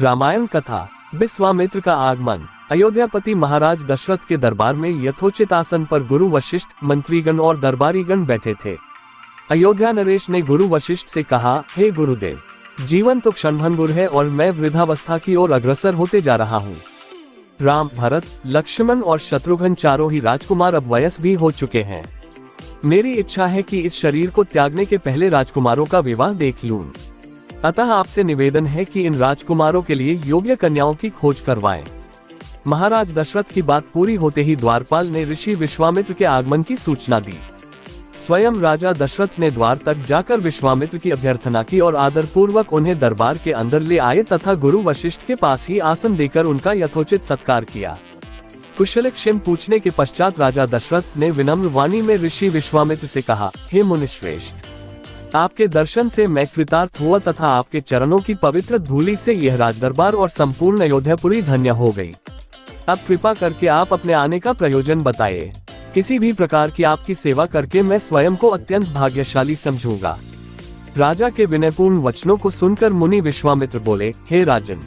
रामायण कथा। विश्वामित्र का आगमन। अयोध्यापति महाराज दशरथ के दरबार में यथोचित आसन पर गुरु वशिष्ठ, मंत्रीगण और दरबारीगण बैठे थे। अयोध्या नरेश ने गुरु वशिष्ठ से कहा, हे गुरुदेव, जीवन तो क्षणभंगुर है और मैं वृद्धावस्था की ओर अग्रसर होते जा रहा हूँ। राम, भरत, लक्ष्मण और शत्रुघ्न चारों ही राजकुमार अब वयस्क भी हो चुके हैं। मेरी इच्छा है कि इस शरीर को त्यागने के पहले राजकुमारों का विवाह देख लूं। अतः आपसे निवेदन है कि इन राजकुमारों के लिए योग्य कन्याओं की खोज करवाएं। महाराज दशरथ की बात पूरी होते ही द्वारपाल ने ऋषि विश्वामित्र के आगमन की सूचना दी। स्वयं राजा दशरथ ने द्वार तक जाकर विश्वामित्र की अभ्यर्थना की और आदरपूर्वक उन्हें दरबार के अंदर ले आए तथा गुरु वशिष्ठ के पास ही आसन देकर उनका यथोचित सत्कार किया। कुशलक्षेम पूछने के पश्चात राजा दशरथ ने विनम्र वाणी में ऋषि विश्वामित्र से कहा, हे मुनिश्रेष्ठ, आपके दर्शन से मैं कृतार्थ हुआ तथा आपके चरणों की पवित्र धूलि से यह राजदरबार और संपूर्ण अयोध्यापुरी धन्य हो गई। अब कृपा करके आप अपने आने का प्रयोजन बताइए। किसी भी प्रकार की आपकी सेवा करके मैं स्वयं को अत्यंत भाग्यशाली समझूंगा। राजा के विनयपूर्ण वचनों को सुनकर मुनि विश्वामित्र बोले, हे राजन,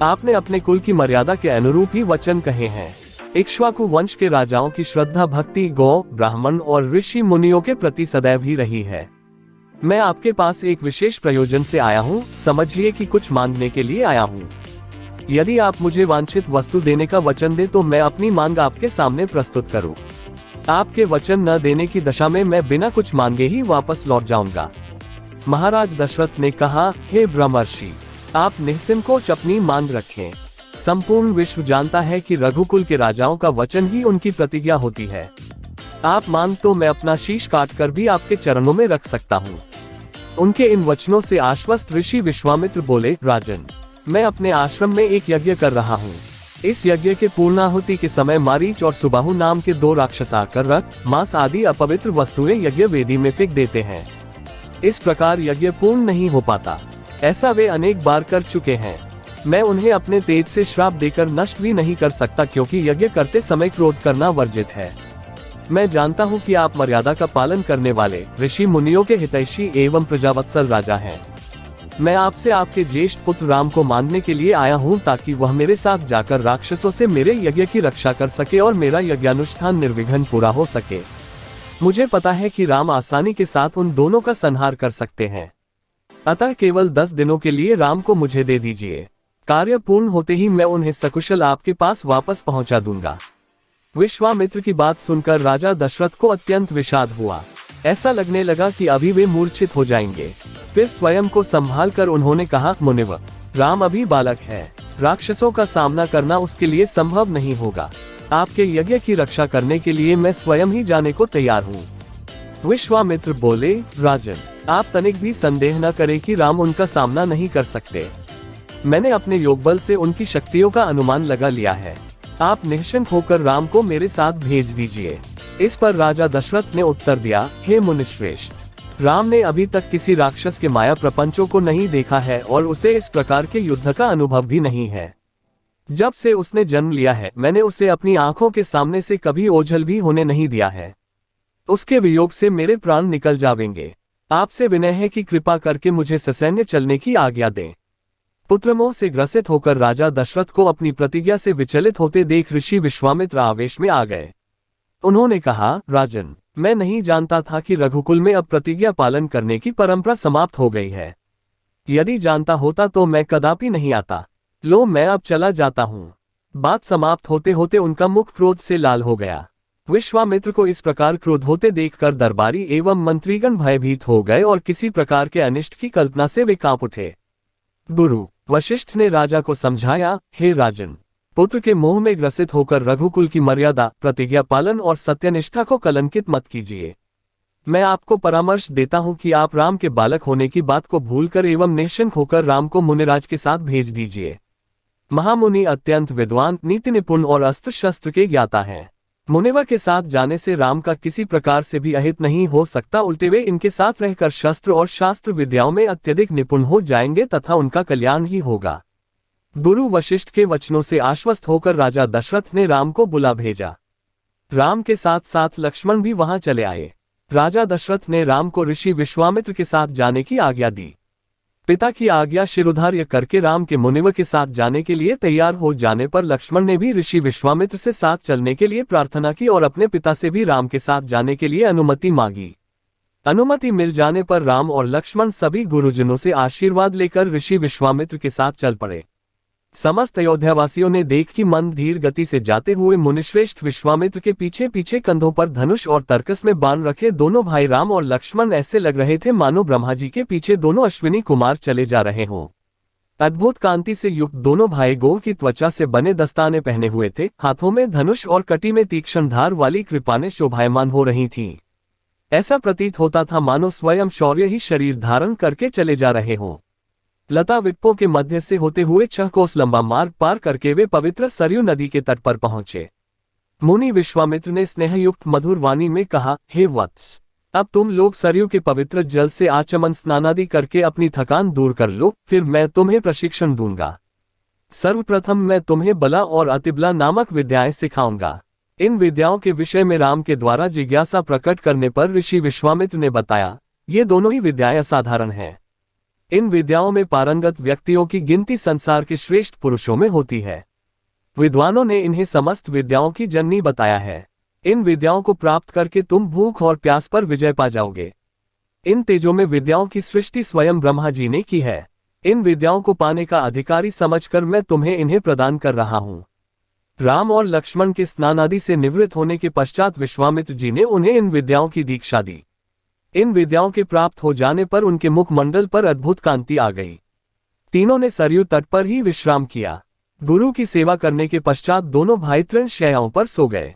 आपने अपने कुल की मर्यादा के अनुरूप ही वचन कहे हैं। इक्ष्वाकु वंश के राजाओं की श्रद्धा भक्ति गौ, ब्राह्मण और ऋषि मुनियों के प्रति सदैव ही रही है। मैं आपके पास एक विशेष प्रयोजन से आया हूँ, समझिए कि कुछ मांगने के लिए आया हूँ। यदि आप मुझे वांछित वस्तु देने का वचन दें तो मैं अपनी मांग आपके सामने प्रस्तुत करूँ। आपके वचन न देने की दशा में मैं बिना कुछ मांगे ही वापस लौट जाऊंगा। महाराज दशरथ ने कहा, हे ब्रह्मर्षि, आप निःसंकोच अपनी मांग रखें। संपूर्ण विश्व जानता है कि रघुकुल के राजाओं का वचन ही उनकी प्रतिज्ञा होती है। आप मांग तो मैं अपना शीश काटकर भी आपके चरणों में रख सकता हूँ। उनके इन वचनों से आश्वस्त ऋषि विश्वामित्र बोले, राजन, मैं अपने आश्रम में एक यज्ञ कर रहा हूँ। इस यज्ञ के पूर्णाहुति के समय मारीच और सुबाहु नाम के 2 राक्षस आकर रक्त, मांस आदि अपवित्र वस्तुएं यज्ञ वेदी में फेंक देते हैं। इस प्रकार यज्ञ पूर्ण नहीं हो पाता। ऐसा वे अनेक बार कर चुके हैं। मैं उन्हें अपने तेज से श्राप देकर नष्ट भी नहीं कर सकता, क्योंकि यज्ञ करते समय क्रोध करना वर्जित है। मैं जानता हूँ कि आप मर्यादा का पालन करने वाले ऋषि मुनियों के हितैषी एवं प्रजावत्सल राजा हैं। मैं आपसे आपके ज्येष्ठ पुत्र राम को मांगने के लिए आया हूँ, ताकि वह मेरे साथ जाकर राक्षसों से मेरे यज्ञ की रक्षा कर सके और मेरा यज्ञानुष्ठान निर्विघ्न पूरा हो सके। मुझे पता है कि राम आसानी के साथ उन दोनों का संहार कर सकते हैं। अतः केवल 10 दिनों के लिए राम को मुझे दे दीजिए। कार्य पूर्ण होते ही मैं उन्हें सकुशल आपके पास वापस पहुंचा दूंगा। विश्वामित्र की बात सुनकर राजा दशरथ को अत्यंत विषाद हुआ। ऐसा लगने लगा कि अभी वे मूर्छित हो जाएंगे। फिर स्वयं को संभाल कर उन्होंने कहा, मुनिवर, राम अभी बालक है। राक्षसों का सामना करना उसके लिए संभव नहीं होगा। आपके यज्ञ की रक्षा करने के लिए मैं स्वयं ही जाने को तैयार हूँ। विश्वामित्र बोले, राजन, आप तनिक भी संदेह न करें कि राम उनका सामना नहीं कर सकते। मैंने अपने योगबल से उनकी शक्तियों का अनुमान लगा लिया है। आप निश्चिंत होकर राम को मेरे साथ भेज दीजिए। इस पर राजा दशरथ ने उत्तर दिया, हे मुनिश्रेष्ठ, राम ने अभी तक किसी राक्षस के माया प्रपंचों को नहीं देखा है और उसे इस प्रकार के युद्ध का अनुभव भी नहीं है। जब से उसने जन्म लिया है, मैंने उसे अपनी आंखों के सामने से कभी ओझल भी होने नहीं दिया है। उसके वियोग से मेरे प्राण निकल जावेंगे। आपसे विनय है कि कृपा करके मुझे ससैन्य चलने की आज्ञा दें। पुत्रमोह से ग्रसित होकर राजा दशरथ को अपनी प्रतिज्ञा से विचलित होते देख ऋषि विश्वामित्र आवेश में आ गए। उन्होंने कहा, राजन, मैं नहीं जानता था कि रघुकुल में अब प्रतिज्ञा पालन करने की परंपरा समाप्त हो गई है। यदि जानता होता तो मैं कदापि नहीं आता। लो, मैं अब चला जाता हूँ। बात समाप्त होते होते उनका मुख क्रोध से लाल हो गया। विश्वामित्र को इस प्रकार क्रोध होते देखकर दरबारी एवं मंत्रीगण भयभीत हो गए और किसी प्रकार के अनिष्ट की कल्पना से वे कांप उठे। गुरु वशिष्ठ ने राजा को समझाया, हे राजन, पुत्र के मोह में ग्रसित होकर रघुकुल की मर्यादा, प्रतिज्ञा पालन और सत्यनिष्ठा को कलंकित मत कीजिए। मैं आपको परामर्श देता हूं कि आप राम के बालक होने की बात को भूलकर एवं निश्चिंत होकर राम को मुनिराज के साथ भेज दीजिए। महामुनि अत्यंत विद्वान, नीति निपुण और अस्त्र शस्त्र के ज्ञाता हैं। मुनिवर के साथ जाने से राम का किसी प्रकार से भी अहित नहीं हो सकता, उल्टे वे इनके साथ रहकर शस्त्र और शास्त्र विद्याओं में अत्यधिक निपुण हो जाएंगे तथा उनका कल्याण ही होगा। गुरु वशिष्ठ के वचनों से आश्वस्त होकर राजा दशरथ ने राम को बुला भेजा। राम के साथ साथ लक्ष्मण भी वहां चले आए। राजा दशरथ ने राम को ऋषि विश्वामित्र के साथ जाने की आज्ञा दी। पिता की आज्ञा शिरोधार्य करके राम के मुनिव के साथ जाने के लिए तैयार हो जाने पर लक्ष्मण ने भी ऋषि विश्वामित्र से साथ चलने के लिए प्रार्थना की और अपने पिता से भी राम के साथ जाने के लिए अनुमति मांगी। अनुमति मिल जाने पर राम और लक्ष्मण सभी गुरुजनों से आशीर्वाद लेकर ऋषि विश्वामित्र के साथ चल पड़े। समस्त अयोध्यावासियों ने देख कि मंद धीर गति से जाते हुए मुनिश्रेष्ठ विश्वामित्र के पीछे पीछे कंधों पर धनुष और तरकस में बाण रखे दोनों भाई राम और लक्ष्मण ऐसे लग रहे थे मानो ब्रह्मा जी के पीछे दोनों अश्विनी कुमार चले जा रहे हों। अद्भुत कांति से युक्त दोनों भाई गौ की त्वचा से बने दस्ताने पहने हुए थे, हाथों में धनुष और कटी में तीक्ष्ण धार वाली कृपानें शोभायमान हो रही थीं। ऐसा प्रतीत होता था मानो स्वयं शौर्य ही शरीर धारण करके चले जा रहे हों। लता विप्पों के मध्य से होते हुए 6 कोस लंबा मार्ग पार करके वे पवित्र सरयू नदी के तट पर पहुंचे। मुनि विश्वामित्र ने स्नेहयुक्त मधुर वाणी में कहा, हे वत्स, अब तुम लोग सरयू के पवित्र जल से आचमन स्नानादि करके अपनी थकान दूर कर लो, फिर मैं तुम्हें प्रशिक्षण दूंगा। सर्वप्रथम मैं तुम्हें बला और अतिबला नामक विद्याएं सिखाऊंगा। इन विद्याओं के विषय में राम के द्वारा जिज्ञासा प्रकट करने पर ऋषि विश्वामित्र ने बताया, ये दोनों ही विद्याएं असाधारण हैं। इन विद्याओं में पारंगत व्यक्तियों की गिनती संसार के श्रेष्ठ पुरुषों में होती है। विद्वानों ने इन्हें समस्त विद्याओं की जननी बताया है। इन विद्याओं को प्राप्त करके तुम भूख और प्यास पर विजय पा जाओगे। इन तेजों में विद्याओं की सृष्टि स्वयं ब्रह्मा जी ने की है। इन विद्याओं को पाने का अधिकारी समझकर मैं तुम्हें इन्हें प्रदान कर रहा हूं। राम और लक्ष्मण के स्नान आदि से निवृत्त होने के पश्चात विश्वामित्र जी ने उन्हें इन विद्याओं की दीक्षा दी। इन विद्याओं के प्राप्त हो जाने पर उनके मुखमंडल पर अद्भुत कांति आ गई। तीनों ने सरयू तट पर ही विश्राम किया। गुरु की सेवा करने के पश्चात दोनों भाई तृण शैयाओं पर सो गए।